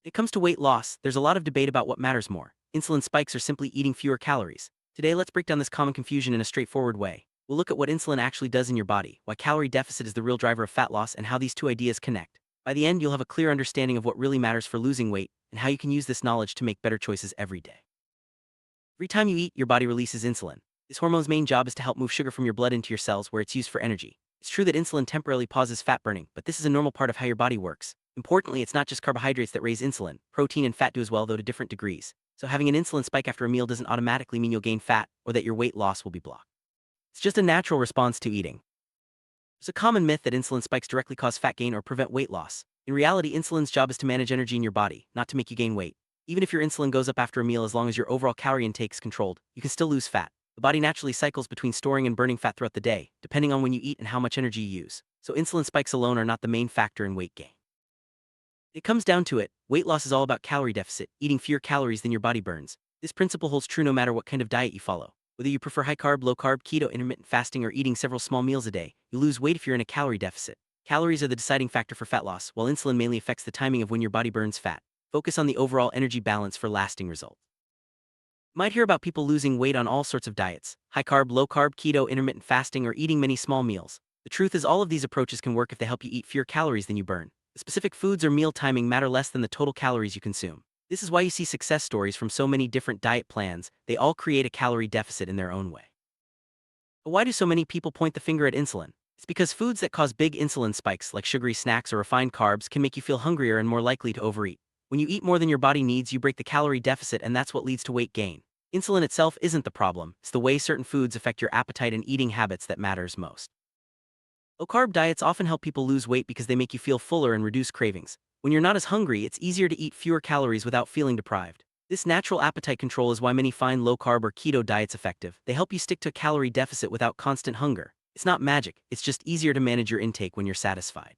It comes to weight loss, there's a lot of debate about what matters more, insulin spikes or simply eating fewer calories. Today, let's break down this common confusion in a straightforward way. We'll look at what insulin actually does in your body, why calorie deficit is the real driver of fat loss, and how these two ideas connect. By the end, you'll have a clear understanding of what really matters for losing weight, and how you can use this knowledge to make better choices every day. Every time you eat, your body releases insulin. This hormone's main job is to help move sugar from your blood into your cells where it's used for energy. It's true that insulin temporarily pauses fat burning, but this is a normal part of how your body works. Importantly, it's not just carbohydrates that raise insulin. Protein and fat do as well, though to different degrees. So having an insulin spike after a meal doesn't automatically mean you'll gain fat or that your weight loss will be blocked. It's just a natural response to eating. There's a common myth that insulin spikes directly cause fat gain or prevent weight loss. In reality, insulin's job is to manage energy in your body, not to make you gain weight. Even if your insulin goes up after a meal, as long as your overall calorie intake is controlled, you can still lose fat. The body naturally cycles between storing and burning fat throughout the day, depending on when you eat and how much energy you use. So insulin spikes alone are not the main factor in weight gain. It comes down to it, weight loss is all about calorie deficit, eating fewer calories than your body burns. This principle holds true no matter what kind of diet you follow. Whether you prefer high carb, low carb, keto, intermittent fasting, or eating several small meals a day, you lose weight if you're in a calorie deficit. Calories are the deciding factor for fat loss, while insulin mainly affects the timing of when your body burns fat. Focus on the overall energy balance for lasting results. You might hear about people losing weight on all sorts of diets: high carb, low carb, keto, intermittent fasting, or eating many small meals. The truth is, all of these approaches can work if they help you eat fewer calories than you burn. The specific foods or meal timing matter less than the total calories you consume. This is why you see success stories from so many different diet plans. They all create a calorie deficit in their own way. But why do so many people point the finger at insulin? It's because foods that cause big insulin spikes, like sugary snacks or refined carbs, can make you feel hungrier and more likely to overeat. When you eat more than your body needs, you break the calorie deficit, and that's what leads to weight gain. Insulin itself isn't the problem, it's the way certain foods affect your appetite and eating habits that matters most. Low-carb diets often help people lose weight because they make you feel fuller and reduce cravings. When you're not as hungry, it's easier to eat fewer calories without feeling deprived. This natural appetite control is why many find low-carb or keto diets effective. They help you stick to a calorie deficit without constant hunger. It's not magic, it's just easier to manage your intake when you're satisfied.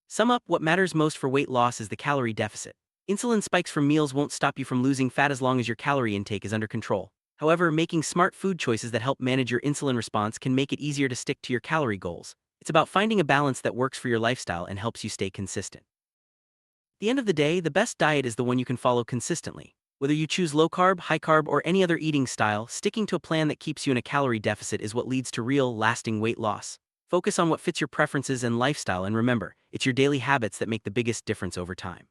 Sum up, what matters most for weight loss is the calorie deficit. Insulin spikes from meals won't stop you from losing fat as long as your calorie intake is under control. However, making smart food choices that help manage your insulin response can make it easier to stick to your calorie goals. It's about finding a balance that works for your lifestyle and helps you stay consistent. At the end of the day, the best diet is the one you can follow consistently. Whether you choose low carb, high carb, or any other eating style, sticking to a plan that keeps you in a calorie deficit is what leads to real, lasting weight loss. Focus on what fits your preferences and lifestyle, and remember, it's your daily habits that make the biggest difference over time.